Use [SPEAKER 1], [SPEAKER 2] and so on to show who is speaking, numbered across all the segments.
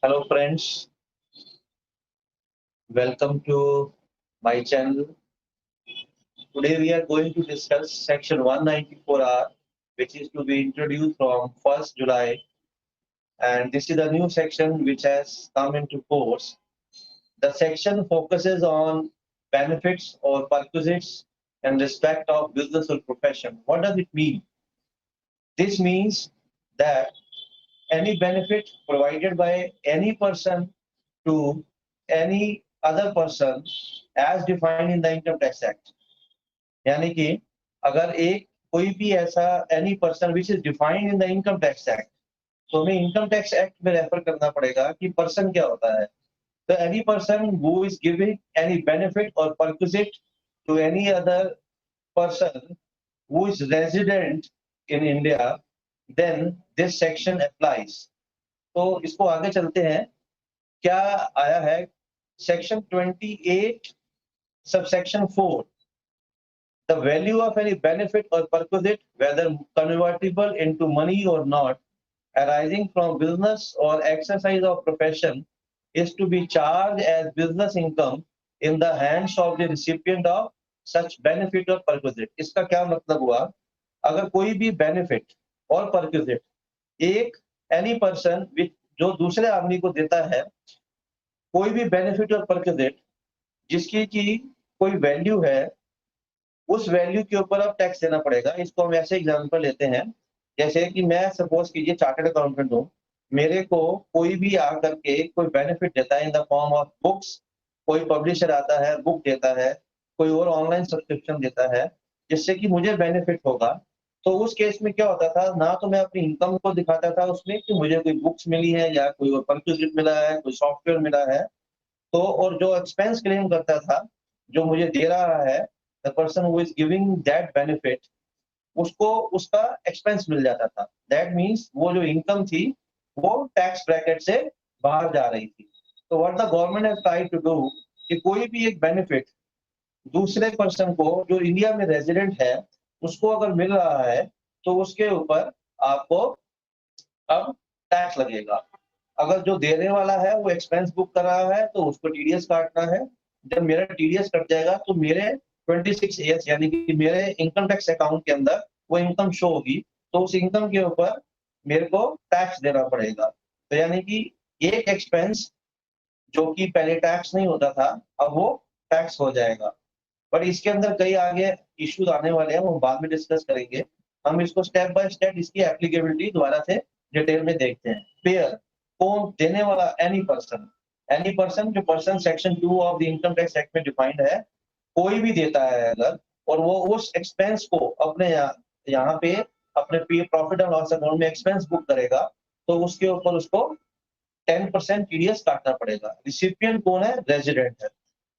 [SPEAKER 1] Hello friends, welcome to my channel. Today we are going to discuss section 194R, which is to be introduced from 1st July, and this is a new section which has come into force. The section focuses on benefits or perquisites in respect of business or profession. What does it mean? This means that any benefit provided by any person to any other person as defined in the Income Tax Act. यानी कि अगर एक कोई भी ऐसा any person which is defined in the income tax act, तो हमें income tax act में रेफर करना पड़ेगा कि पर्सन क्या होता है. तो any person who is giving any benefit और perquisite to any other person who is resident in India, then this section applies. तो इसको आगे चलते हैं. क्या आया है section 28 subsection 4. The value of any benefit or perquisite, whether convertible into money or not, arising from business or exercise of profession, is to be charged as business income in the hands of the recipient of such benefit or perquisite. इसका क्या मतलब हुआ? अगर कोई भी benefit और perquisite एक any person जो दूसरे आदमी को देता है, कोई भी benefit और perquisite जिसकी की कोई वैल्यू है, उस वैल्यू के ऊपर अब टैक्स देना पड़ेगा. इसको हम ऐसे एग्जांपल लेते हैं, जैसे कि मैं सपोज कीजिए चार्टर्ड अकाउंटेंट हूँ, मेरे को कोई भी आकर के कोई बेनिफिट देता है in the form of books, कोई पब्लिशर आता है बुक देता है, कोई और ऑनलाइन सब्सक्रिप्शन देता है जिससे कि मुझे बेनिफिट होगा. तो उस केस में क्या होता था, ना तो मैं अपनी इनकम को दिखाता था उसमें कि मुझे कोई बुक्स मिली है या कोई और परक्विजिट मिला है, कोई सॉफ्टवेयर मिला है. तो और जो एक्सपेंस क्लेम करता था, जो मुझे दे रहा है, the person who is giving that benefit, उसको उसका एक्सपेंस मिल जाता था. दैट मींस वो जो इनकम थी वो टैक्स ब्रैकेट से बाहर जा रही थी. तो what the government has tried to do कि कोई भी एक बेनिफिट दूसरे पर्सन को जो इंडिया में रेजिडेंट है उसको अगर मिल रहा है, तो उसके ऊपर आपको अब टैक्स लगेगा. अगर जो देने वाला है वो एक्सपेंस बुक कर रहा है तो उसको टीडीएस काटना है. जब मेरा टीडीएस कट जाएगा तो मेरे 26 ईयर्स यानी कि मेरे इनकम टैक्स अकाउंट के अंदर वो इनकम शो होगी. तो उस इनकम के ऊपर मेरे को टैक्स देना पड़ेगा. तो यानी कि एक एक्सपेंस जो कि पहले टैक्स नहीं होता था, अब वो टैक्स हो जाएगा. बट इसके अंदर कई आगे इश्यूज आने वाले हैं, वो बाद में डिस्कस करेंगे. हम इसको स्टेप बाय स्टेप इसकी एप्लीकेबिलिटी दोबारा से डिटेल में देखते हैं. पेयर कौन देने वाला? एनी पर्सन जो person section 2 of the income tax act में डिफाइंड है, कोई भी देता है अगर, और वो उस एक्सपेंस को अपने यहाँ पे अपने प्रॉफिट एंड लॉस अकाउंट में एक्सपेंस बुक करेगा, तो उसके ऊपर उसको 10% टीडीएस काटना पड़ेगा. रिसिपिएंट कौन है? रेजिडेंट है.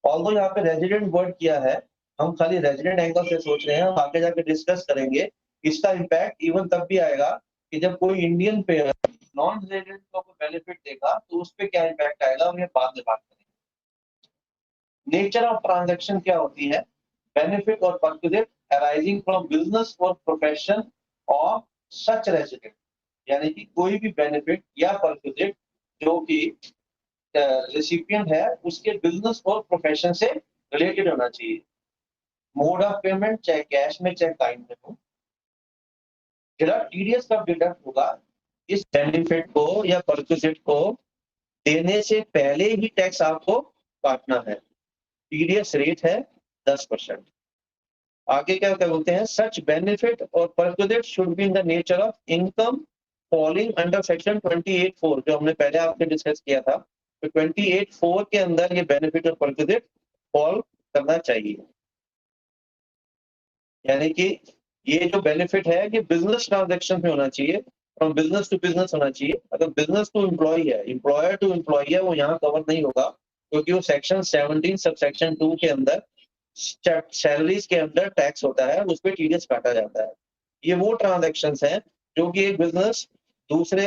[SPEAKER 1] ऑल्दो यहाँ पे रेजिडेंट वर्ड किया है, हम खाली रेजिडेंट एंगल से सोच रहे हैं, हम आगे जाके डिस्कस करेंगे. इसका इम्पैक्ट इवन तब भी आएगा कि जब कोई इंडियन पेयर नॉन रेजिडेंट को बेनिफिट देगा तो उस पर क्या इम्पैक्ट आएगा, हम ये बाद में बात करेंगे. नेचर ऑफ ट्रांजेक्शन क्या होती है? बेनिफिट और परक्विजिट अराइजिंग फ्रॉम बिजनेस और प्रोफेशन ऑफ सच रेजिडेंट, यानी कि कोई भी बेनिफिट या परक्विजिट जो कि रेसिपिएंट है उसके बिजनेस और प्रोफेशन से रिलेटेड होना चाहिए. मोड ऑफ पेमेंट चाहे कैश में चाहे काइंड में हो. टीडीएस कब डिडक्ट होगा? इस बेनिफिट को या परक्विजिट को देने से पहले ही टैक्स आपको काटना है. टीडीएस रेट है 10%. आगे क्या क्या बोलते हैं? सच बेनिफिट और perquisite should be in the nature of income falling under section 28(4) जो हमने पहले आपसे डिस्कस किया था. तो 28(4) के अंदर ये बेनिफिट और परक्विजिट फॉल करना चाहिए. यानी कि ये जो बेनिफिट है ये बिजनेस ट्रांजैक्शन में होना चाहिए, फ्रॉम बिजनेस टू बिजनेस होना चाहिए. अगर बिजनेस टू एम्प्लॉय है, एम्प्लॉयर टू एम्प्लॉय है, वो यहाँ कवर नहीं होगा, क्योंकि वो सेक्शन 17 सबसेक्शन 2 के अंदर सैलरीज के अंदर टैक्स होता है, उस पर टीडीएस काटा जाता है. ये वो ट्रांजैक्शंस हैं जो कि एक बिजनेस दूसरे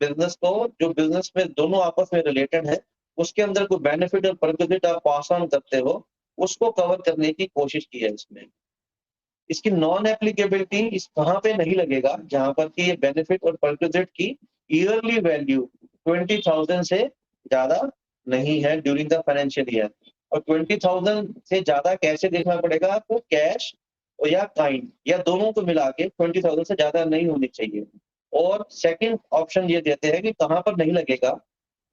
[SPEAKER 1] बिजनेस को, जो बिजनेस में दोनों आपस में रिलेटेड है, उसके अंदर कोई बेनिफिट और परक्विजिट आप पास ऑन करते हो, उसको कवर करने की कोशिश की है इसमें. इसकी नॉन एप्लीकेबिलिटी इस कहां पे नहीं लगेगा? जहां पर कि ये बेनिफिट और परक्विजिट की ईयरली वैल्यू 20,000 से ज्यादा नहीं है ड्यूरिंग द फाइनेंशियल ईयर। और 20,000 से ज्यादा कैसे देखना पड़ेगा आपको, कैश और या काइंड या दोनों को मिला के 20,000 से ज्यादा नहीं होनी चाहिए। और सेकंड ऑप्शन ये देते हैं कि कहाँ पर नहीं लगेगा,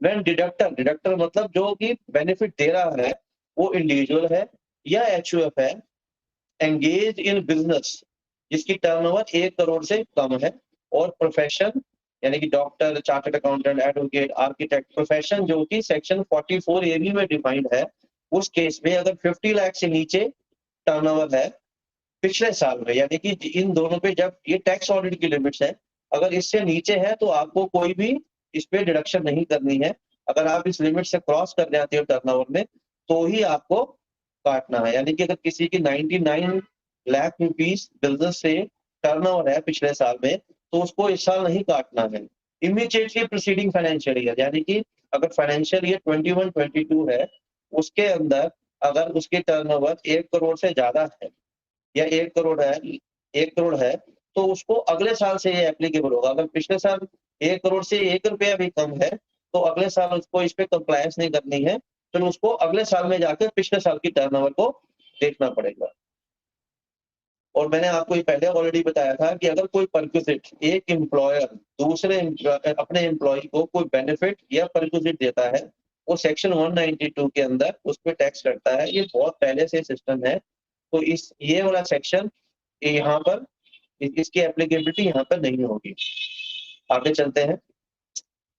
[SPEAKER 1] व्हेन डिडक्टर, डिडक्टर मतलब जो कि बेनिफिट दे रहा है वो इंडिविजुअल है या एचयूएफ है, एंगेज इन बिजनेस जिसकी टर्नओवर 1 करोड़ से कम है, और प्रोफेशन यानी कि doctor, chartered accountant, advocate, architect profession जो कि सेक्शन 44 AB में डिफाइंड है, उस केस में अगर 50 लाख से नीचे टर्नओवर है पिछले साल में, यानी कि इन दोनों पे जब ये टैक्स ऑडिट की लिमिट्स है, अगर इससे नीचे है तो आपको कोई भी इस पे डिडक्शन नहीं करनी है। अगर आप इस लिमिट से क्रॉस कर जाते हो टर्नओवर में तो ही आपको काटना है। यानी कि अगर किसी की 99 लाख रुपीस बिजनेस से टर्नओवर है पिछले साल में तो उसको इस साल नहीं काटना है। इमीडिएटली प्रीसीडिंग फाइनेंशियल ईयर, यानी कि अगर फाइनेंशियल ईयर 21-22 है उसके अंदर अगर उसके टर्नओवर 1 करोड़ से ज्यादा है या 1 करोड़ है, 1 करोड़ है तो उसको अगले साल से ये एप्लीकेबल होगा। अगर पिछले साल 1 करोड़ से 1 रुपया भी कम है तो अगले साल उसको इस पे कंप्लायंस नहीं करनी है, फिर उसको अगले साल में जाकर पिछले साल की टर्नओवर को देखना पड़ेगा। और मैंने आपको ये पहले ऑलरेडी बताया था कि अगर कोई परक्विजिट, एक एम्प्लॉयर दूसरे अपने एम्प्लॉय को कोई बेनिफिट या परक्विजिट देता है वो सेक्शन 192 के अंदर उस पर टैक्स करता है। ये बहुत पहले से सिस्टम है, तो इस ये वाला सेक्शन यहाँ पर इसकी एप्लीकेबिलिटी यहाँ पर नहीं होगी। आगे चलते हैं,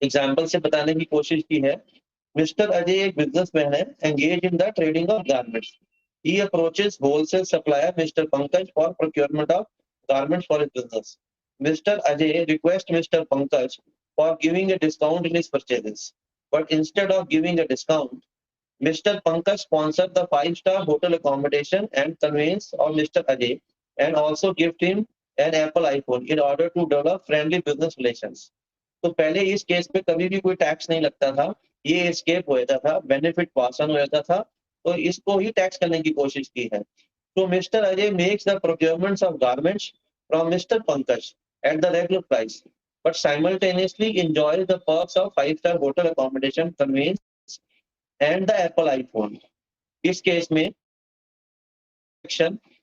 [SPEAKER 1] एग्जाम्पल से बताने की कोशिश की है। मिस्टर अजय एक बिजनेसमैन है, engage in the trading of garments. He approaches wholesale supplier Mr. Pankaj for procurement of garments for his business. Mr. Ajay requests Mr. Pankaj for giving a discount in his purchases. But instead of giving a discount, Mr. Pankaj sponsors the 5-star hotel accommodation and conveyance of Mr. Ajay and also gift him an Apple iPhone in order to develop friendly business relations. तो पहले इस case पे कभी भी कोई tax नहीं लगता था, ये एस्केप हो जाता था, बेनिफिट पास ऑन हो जाता था, तो इसको ही टैक्स करने की कोशिश की है। तो mister Ajay makes the procurements of garments from mister Pankaj at the regular price but simultaneously enjoys the perks of 5-star hotel accommodation, conveyance and the Apple iPhone. इस केस में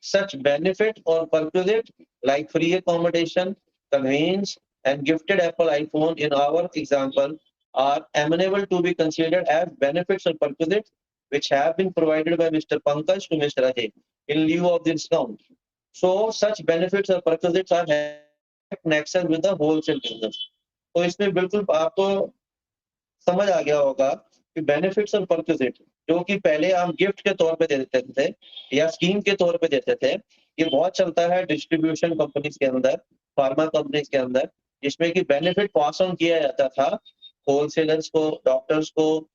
[SPEAKER 1] such benefit or perquisite like free accommodation, conveyance and gifted Apple iPhone in our example are amenable to be considered as benefits or perquisites which have been provided by Mr. Pankaj to Mr. Ajay in lieu of the discount. So such benefits or perquisites are nexus with the wholesale business. तो इसमें बिल्कुल आपको समझ आ गया होगा कि benefits और perquisite जो कि पहले हम गिफ्ट के तौर पे देते थे या स्कीम के तौर पे देते थे, ये बहुत चलता है डिस्ट्रीब्यूशन कंपनीज के अंदर, फार्मा कंपनीज के अंदर, जिसमें कि बेनिफिट पास ऑन किया जाता था होलसेलर्स को, डॉक्टर्स को।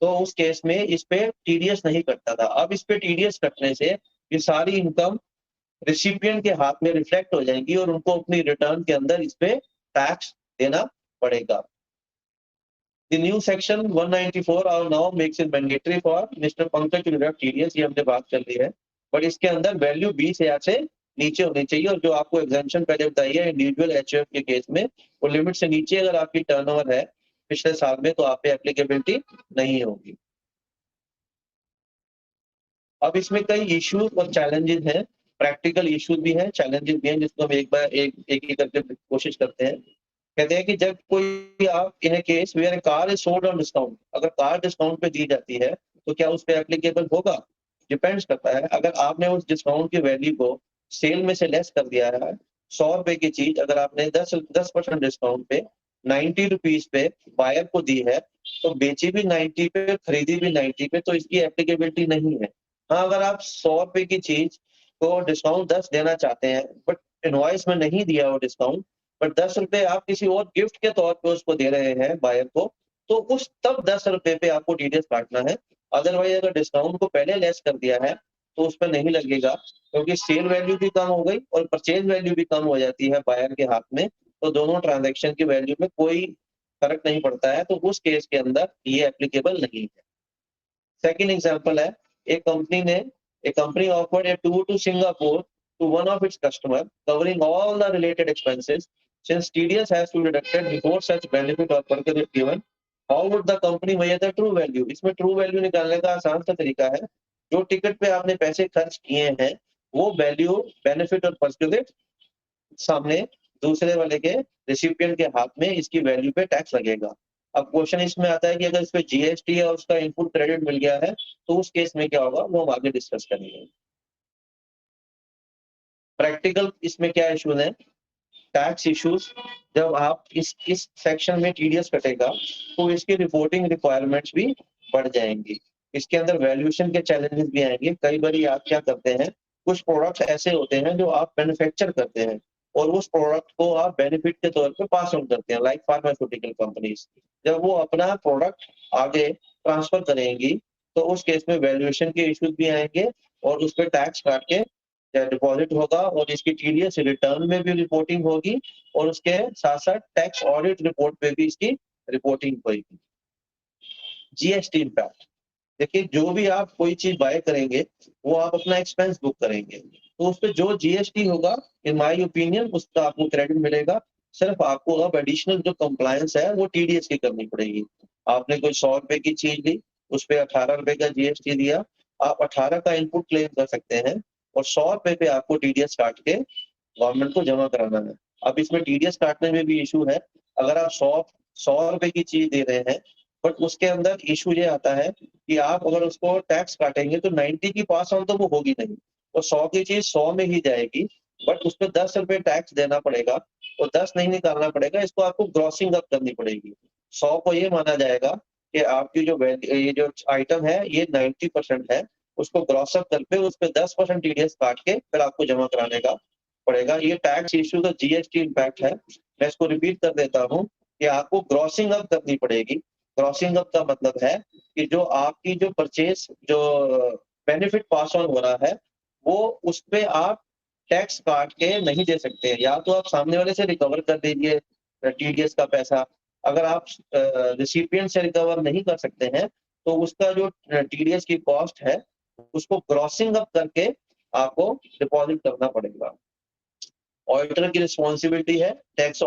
[SPEAKER 1] तो उस केस में इस पे टीडीएस नहीं कटता था। अब इस पे टीडीएस कटने से ये सारी इनकम रिसिपिएंट के हाथ में रिफ्लेक्ट हो जाएंगी और उनको अपनी रिटर्न के अंदर इस पे टैक्स देना पड़ेगा। The new section 194 now makes it mandatory for Mr. Pankaj to deduct TDS, ये हमने बात कर ली है, बट इसके अंदर वैल्यू 20,000 से नीचे होनी चाहिए। और जो आपको एग्जाम्पशन पहले बताई है इंडिविजुअल एचयूएफ के केस में, वो लिमिट से नीचे अगर आपकी टर्नओवर है पिछले साल में तो आप पे एप्लीकेबिलिटी नहीं होगी। अब इसमें कई इश्यूज और चैलेंजेस हैं, प्रैक्टिकल इश्यूज भी हैं, चैलेंजेस भी हैं, जिसको हम एक बार एक ही करके कोशिश करते हैं। कहते हैं कि जब कोई आप in a case where car is sold on discount, अगर कार डिस्काउंट पे दी जाती है तो क्या उस पे एप्लीकेबल होगा? डिपेंड्स करता है। अगर आपने उस डिस्काउंट की वैल्यू को सेल में से लेस कर दिया है, 100 रुपए की चीज अगर आपने 10% डिस्काउंट पे 90 रुपीज पे बायर को दी है तो बेची भी 90 पे, खरीदी भी 90 पे, तो इसकी एप्लीकेबिलिटी नहीं है। हाँ, अगर आप 100 रुपए की चीज को डिस्काउंट 10 देना चाहते हैं बट इनवॉइस में नहीं दिया वो डिस्काउंट, बट 10 रुपए आप किसी और गिफ्ट के तौर पे उसको दे रहे हैं बायर को, तो उस तब 10 रुपए पे आपको टीडीएस काटना है। अदरवाइज अगर डिस्काउंट को पहले लेस कर दिया है तो उस पर नहीं लगेगा, क्योंकि सेल वैल्यू भी कम हो गई और परचेज वैल्यू भी कम हो जाती है बायर के हाथ में, तो दोनों ट्रांजैक्शन की वैल्यू में कोई फर्क नहीं पड़ता है, तो उस केस के अंदर ये एप्लीकेबल नहीं है। सेकेंड एग्जाम्पल है, एक company offered a tour to Singapore to one of its customers, covering all the related expenses. Since TDS has to be deducted before such benefit or perquisite given, how would the company measure the true value? इसमें true value निकालने का आसान सा तरीका है, जो ticket पे आपने पैसे खर्च किए हैं वो वैल्यू, बेनिफिट और पर्क्विजिट सामने दूसरे वाले के रिसिपिएंट के हाथ में इसकी वैल्यू पे टैक्स लगेगा। अब क्वेश्चन इसमें आता है कि अगर इस पे जीएसटी या उसका इनपुट क्रेडिट मिल गया है तो उस केस में क्या होगा, वो हम आगे डिस्कस करेंगे। प्रैक्टिकल इसमें क्या इशू है, टैक्स इश्यूज, जब आप इस सेक्शन में टीडीएस कटेगा तो इसकी रिपोर्टिंग रिक्वायरमेंट्स भी बढ़ जाएंगी। इसके अंदर वैल्यूएशन के चैलेंजेस भी आएंगे। कई बार आप क्या करते हैं, कुछ प्रोडक्ट्स ऐसे होते हैं जो आप मैन्युफैक्चर करते हैं और उस प्रोडक्ट को आप बेनिफिट के तौर पे पास ऑन करते हैं, लाइक फार्मास्यूटिकल कंपनीज। जब वो अपना प्रोडक्ट आगे ट्रांसफर करेंगी तो उस केस में वैल्यूएशन के इश्यूज भी आएंगे और उस पर टैक्स काट के डिपॉजिट होगा और इसकी टीडीएस रिटर्न में भी रिपोर्टिंग होगी और उसके साथ साथ टैक्स ऑडिट रिपोर्ट पे भी इसकी रिपोर्टिंग होगी। जीएसटी इम्पैक्ट, देखिए जो भी आप कोई चीज बाय करेंगे वो आप अपना एक्सपेंस बुक करेंगे, तो उस पर जो जीएसटी होगा इन माय ओपिनियन उसका आपको क्रेडिट मिलेगा। सिर्फ आपको अब एडिशनल जो कंप्लायंस है वो टीडीएस की करनी पड़ेगी। आपने कोई 100 रुपए की चीज ली, उस पर 18 रुपए का जीएसटी दिया, आप 18 का इनपुट क्लेम कर सकते हैं और 100 रुपए पे आपको टीडीएस काट के गवर्नमेंट को जमा कराना है। अब इसमें टीडीएस काटने में भी इशू है। अगर आप 100 रुपए की चीज दे रहे हैं बट उसके अंदर इशू ये आता है कि आप अगर उसको टैक्स काटेंगे तो 90 की पास ऑन तो वो होगी नहीं, और 100 की चीज 100 में ही जाएगी, बट उस पर 10 रुपए टैक्स देना पड़ेगा और 10 नहीं निकालना पड़ेगा, इसको आपको ग्रॉसिंग अप करनी पड़ेगी। 100 को ये माना जाएगा कि आपकी जो ये जो आइटम है ये 90% है, उसको ग्रॉस अप करके उस पर 10% टीडीएस काट के फिर आपको जमा कराने का पड़ेगा। ये टैक्स इश्यू का जीएसटी इम्पैक्ट है। मैं इसको रिपीट कर देता हूँ कि आपको ग्रॉसिंग अप करनी पड़ेगी। ग्रॉसिंग अप का मतलब है कि जो आपकी जो परचेज जो बेनिफिट पास ऑन हो रहा है वो उस पे आप टैक्स काट के नहीं दे सकते हैं, या तो आप सामने वाले से रिकवर कर दीजिए टीडीएस का पैसा। अगर आप रिसिपिएंट से रिकवर नहीं कर सकते हैं तो उसका जो टीडीएस की कॉस्ट है उसको ग्रॉसिंग अप करके आपको डिपॉजिट करना पड़ेगा। ऑडिटर की रिस्पॉन्सिबिलिटी है टैक्स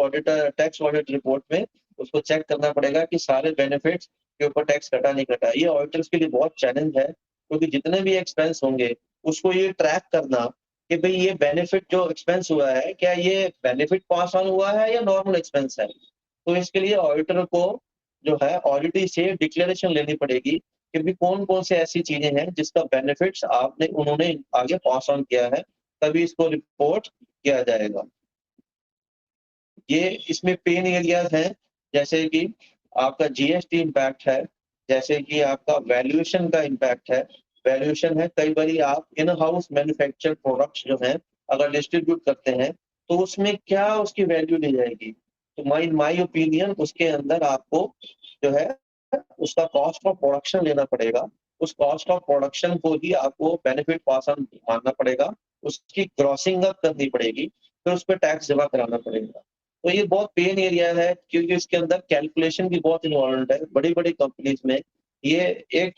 [SPEAKER 1] ऑडिट रिपोर्ट में उसको चेक करना पड़ेगा कि सारे बेनिफिट्स के ऊपर टैक्स कटा नहीं कटा। ये ऑडिटर्स के लिए बहुत चैलेंज है क्योंकि जितने भी एक्सपेंस होंगे उसको ये ट्रैक करना कि भाई ये बेनिफिट जो एक्सपेंस हुआ है क्या ये बेनिफिट पास ऑन हुआ है या नॉर्मल एक्सपेंस है। तो इसके लिए ऑडिटर को जो है ऑडिट से डिक्लेरेशन लेनी पड़ेगी कि भी कौन कौन से ऐसी चीजें हैं जिसका बेनिफिट्स आपने उन्होंने आगे पास ऑन किया है, तभी इसको रिपोर्ट किया जाएगा। ये इसमें पेन एरियाज हैं, जैसे कि आपका जीएसटी इम्पैक्ट है, जैसे कि आपका वैल्यूएशन का इम्पैक्ट है। वैल्यूएशन है कई बार आप इन हाउस मैन्युफैक्चर प्रोडक्ट्स जो हैं अगर डिस्ट्रीब्यूट करते हैं तो उसमें क्या उसकी वैल्यू ली जाएगी। तो माई ओपिनियन उसके अंदर आपको जो है उसका कॉस्ट ऑफ प्रोडक्शन लेना पड़ेगा। उस कॉस्ट ऑफ प्रोडक्शन को ही आपको बेनिफिट पास ऑन मानना पड़ेगा, उसकी क्रॉसिंग अप करनी पड़ेगी, फिर उस पर टैक्स जमा कराना पड़ेगा। तो ये बहुत पेन एरिया है क्योंकि इसके अंदर कैलकुलेशन भी बहुत इन्वॉल्व है। बड़ी बड़ी कंपनीज में ये एक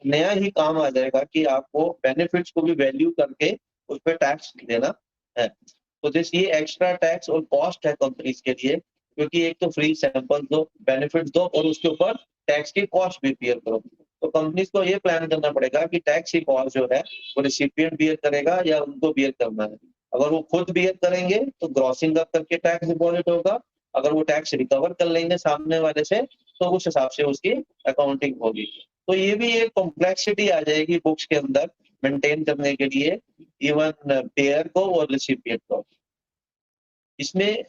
[SPEAKER 1] नया ही काम आ जाएगा कि आपको बेनिफिट्स को भी वैल्यू करके उस पर टैक्स देना है। तो दिस ये एक्स्ट्रा टैक्स और कॉस्ट है कंपनीज के लिए, क्योंकि एक तो फ्री सैंपल दो, बेनिफिट दो और उसके ऊपर टैक्स की कॉस्ट भी बियर करो। तो कंपनीज को ये प्लान करना पड़ेगा कि टैक्स की कॉस्ट जो है वो रिसिपिएंट बियर करेगा या उनको बियर करना है। अगर वो खुद बियर करेंगे तो ग्रॉसिंग अप करके टैक्स डिपॉजिट होगा, अगर वो टैक्स रिकवर कर लेंगे सामने वाले से तो उस हिसाब से उसकी अकाउंटिंग होगी। तो ये भी एक कॉम्प्लेक्सिटी आ जाएगी बुक्स के अंदर मेंटेन करने के लिए, इवन पेयर को और रिसिपिएंट को। इसमें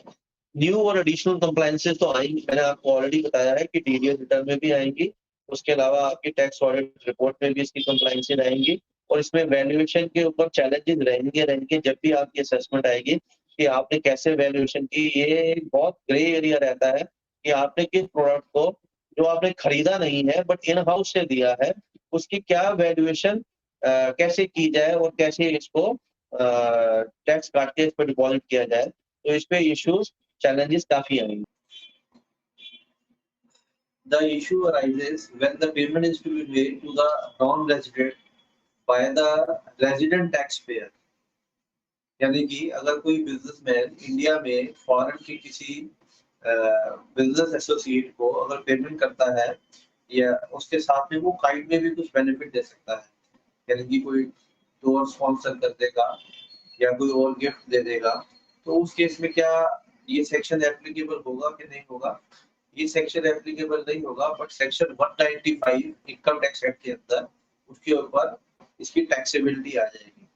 [SPEAKER 1] न्यू और एडिशनल कंप्लायंसेस तो आएंगी, मैंने आपको ऑलरेडी बताया है कि टीडीएस रिटर्न में भी आएंगी। उसके अलावा आपकी टैक्स ऑडिट रिपोर्ट में भी इसकी कंप्लायंसेस आएंगी और इसमें वैल्यूएशन के ऊपर चैलेंजेस रहेंगे जब भी आपकी असेसमेंट आएगी कि आपने कैसे वैल्यूएशन की। ये एक बहुत ग्रे एरिया रहता है कि आपने किस प्रोडक्ट को जो आपने खरीदा नहीं है बट इन हाउस से दिया है उसकी क्या वैल्यूएशन कैसे की जाए और कैसे इसको टैक्स काट के इस पर डिपॉजिट किया जाए। तो इस पे इश्यूज challenges काफी आएंगे। The issue arises when the payment is to be made to the non-resident by the resident taxpayer। यानी कि अगर कोई बिजनेसमैन इंडिया में फॉरेन की किसी बिजनेस एसोसिएट को अगर पेमेंट करता है या उसके साथ में वो काइंड में भी कुछ बेनिफिट दे सकता है, यानी कि कोई टूर स्पॉन्सर कर देगा या कोई और गिफ्ट दे देगा, तो उस केस में क्या ये सेक्शन एप्लीकेबल होगा कि नहीं होगा? ये सेक्शन एप्लीकेबल नहीं होगा, but section 195 income tax act के अंदर उसके ऊपर इसकी टैक्सेबिलिटी आ जाएगी।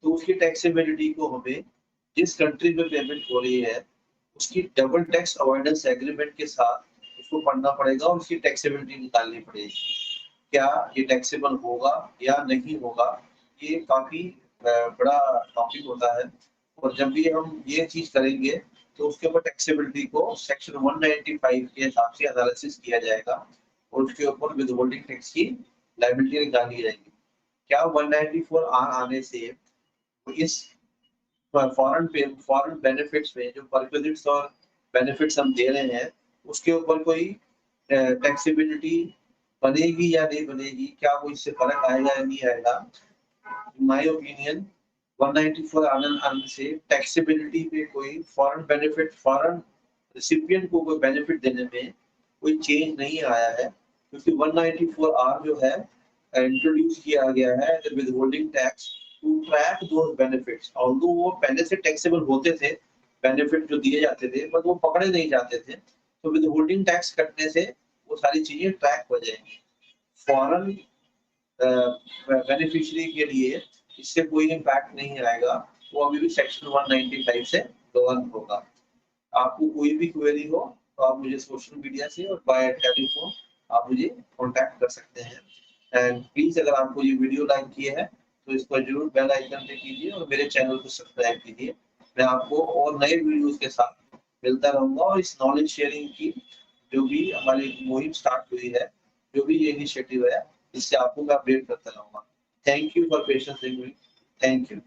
[SPEAKER 1] तो उसकी टैक्सेबिलिटी को हमें जिस कंट्री में पेमेंट हो रही है उसकी डबल टैक्स अवॉइडेंस एग्रीमेंट के साथ उसको पढ़ना पड़ेगा और उसकी टैक्सेबिलिटी निकालनी पड़ेगी। क्या ये टैक्सेबल होगा या नहीं होगा, ये काफी बड़ा टॉपिक होता है। और जब भी हम ये चीज करेंगे तो उसके ऊपर टैक्सेबिलिटी को सेक्शन 195 के हिसाब से एनालिसिस किया जाएगा और उसके ऊपर विदहोल्डिंग टैक्स की लायबिलिटी निकाली जाएगी। क्या 194 आने से इस फॉरेन बेनिफिट्स में जो परक्विजिट्स और बेनिफिट्स हम दे रहे हैं उसके ऊपर कोई टैक्सेबिलिटी बनेगी या नहीं बनेगी, क्या कोई इससे फर्क आएगा या नहीं आएगा? इन माय ओपिनियन 194 आने से टैक्सेबिलिटी पे कोई फॉरेन बेनिफिट, फॉरेन रिसिपिएंट को कोई बेनिफिट देने में कोई चेंज नहीं आया है, क्योंकि 194 आर जो है इंट्रोड्यूस किया गया है the withholding tax to track those benefits. Although वो पहले से टैक्सेबल होते थे बेनिफिट जो दिए जाते थे, बट वो पकड़े नहीं जाते थे, तो विदहोल्डिंग टैक्स कटने से वो सारी चीजें ट्रैक हो जाएंगी। फॉरेन बेनिफिशियरी के लिए इससे कोई इम्पैक्ट नहीं आएगा, वो अभी भी सेक्शन 195 से गवर्न होगा। आपको कोई भी क्वेरी हो तो आप मुझे सोशल मीडिया से और बाय टेलीफोन आप मुझे कांटेक्ट कर सकते हैं। एंड प्लीज अगर आपको ये वीडियो लाइक किया है तो इसको जरूर बेल आइकन पे कीजिए और मेरे चैनल को सब्सक्राइब कीजिए। मैं आपको और नए वीडियोस के साथ मिलता रहूंगा और इस नॉलेज शेयरिंग की जो भी हमारी मुहिम स्टार्ट हुई है, जो भी ये इनिशिएटिव है, इससे आपको मैं अपडेट करता रहूंगा। Thank you for patience in me. Thank you.